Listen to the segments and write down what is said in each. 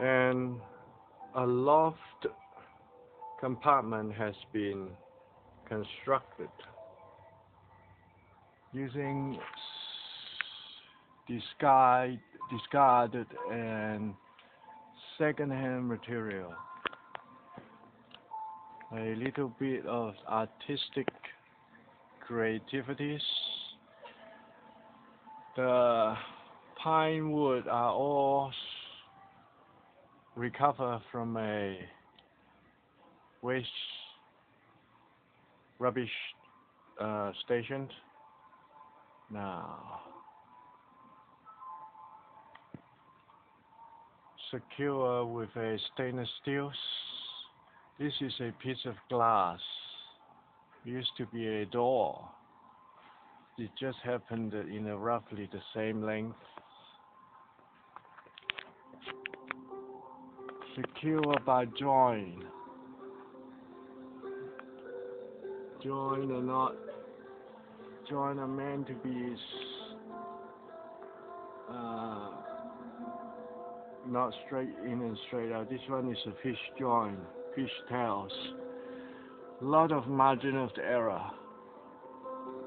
and a loft compartment has been constructed using discarded and second-hand material. A little bit of artistic creativities. The pine wood are all recovered from a waste rubbish station. Now, secure with a stainless steel. This is a piece of glass. It used to be a door. It just happened in a roughly the same length. Secure by join. Join are not. Join are meant to be not straight in and straight out. This one is a fish join, fish tails. A lot of margin of error.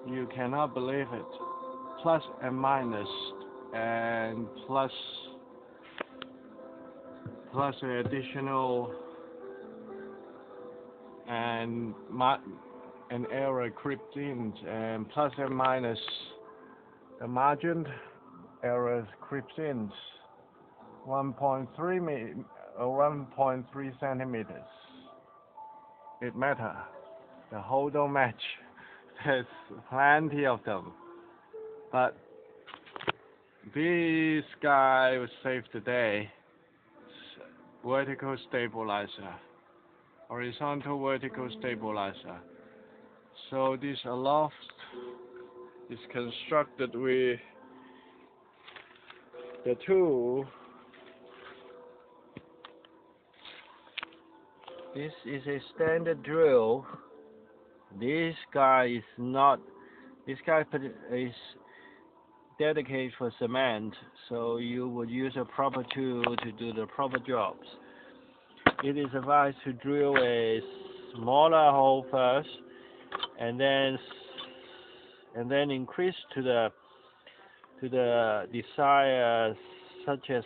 You cannot believe it. Plus and minus, and plus an additional and an error crept in, and plus and minus the margin error creeps in 1.3 centimeters. It matter. The hole don't match. There's plenty of them. But this guy was saved today. Vertical stabilizer. Horizontal vertical stabilizer. So this loft is constructed with the tool. This is a standard drill. This guy is dedicated for cement, so you would use a proper tool to do the proper jobs. It is advised to drill a smaller hole first, and then increase to the desired, such as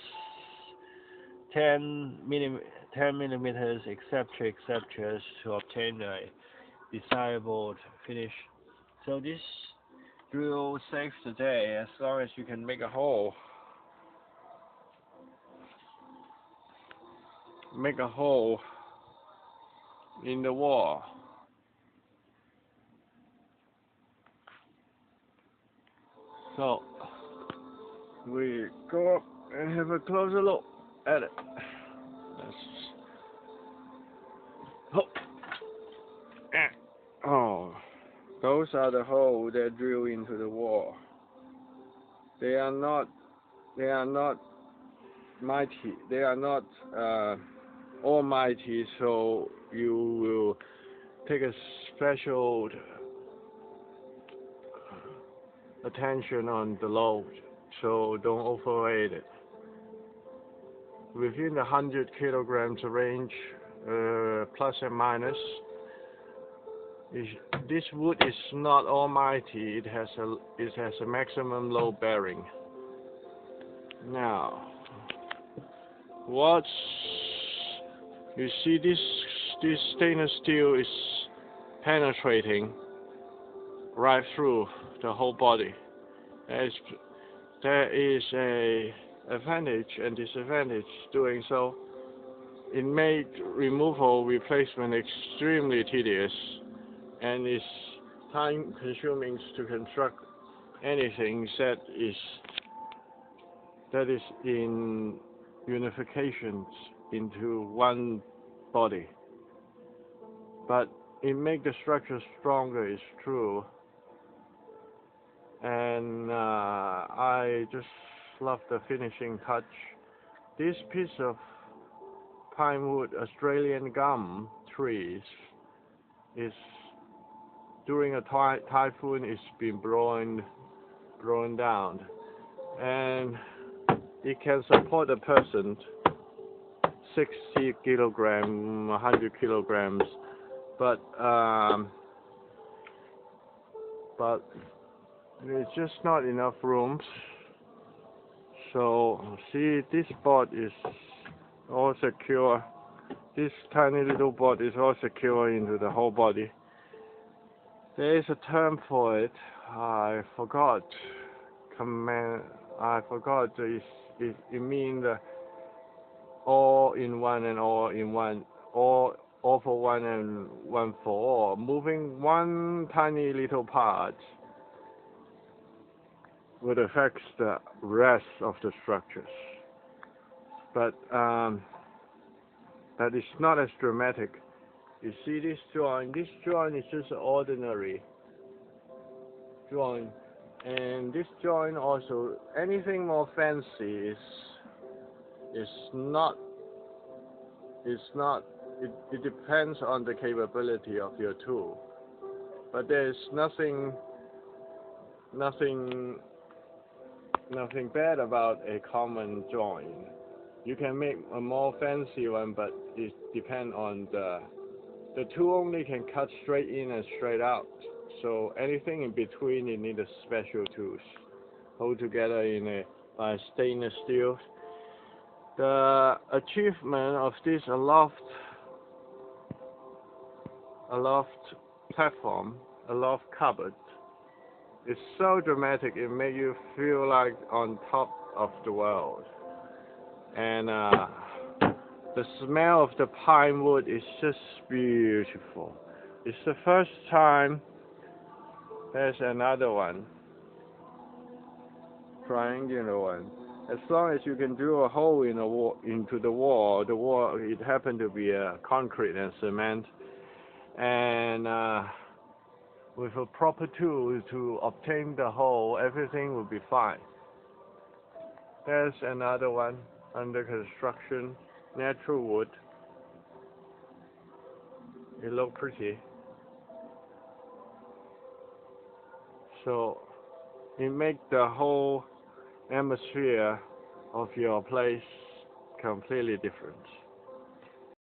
10 millimeters, etc., to obtain a desirable finish. So this drill saves the day as long as you can make a hole. Make a hole in the wall. So we go up and have a closer look at it. Oh, those are the holes that drill into the wall. They are not mighty. They are not almighty. So you will take a special attention on the load. So don't overrate it. Within the 100 kilograms range, plus and minus. This wood is not almighty. It has a maximum load bearing. Now, you see this stainless steel is penetrating right through the whole body. There is a advantage and disadvantage doing so. It made removal replacement extremely tedious, and is time consuming to construct anything that is in unifications into one body. But it makes the structure stronger, is true. And I just love the finishing touch. This piece of pine wood, Australian gum trees, is during a typhoon it's been blown down, and it can support a person 60 kilograms, 100 kilograms, but there's just not enough rooms. So see, this board is all secure. This tiny little board is all secure into the whole body. There is a term for it. I forgot. I forgot. It means all in one and all in one. All for one and one for all. Moving one tiny little part would affect the rest of the structures. But it's not as dramatic. You see this joint? This joint is just an ordinary joint, and this joint also, anything more fancy is not. It depends on the capability of your tool. But there's nothing bad about a common joint. You can make a more fancy one, but it depends on the tool only can cut straight in and straight out. So anything in between, you need a special tools. Hold together by stainless steel. The achievement of this loft platform, a loft cupboard, is so dramatic. It makes you feel like on top of the world. And the smell of the pine wood is just beautiful. It's the first time. There's another one, triangular one. As long as you can drill a hole in into the wall, it happened to be concrete and cement, and with a proper tool to obtain the hole, everything will be fine. There's another one under construction, natural wood. It looks pretty. So it makes the whole atmosphere of your place completely different.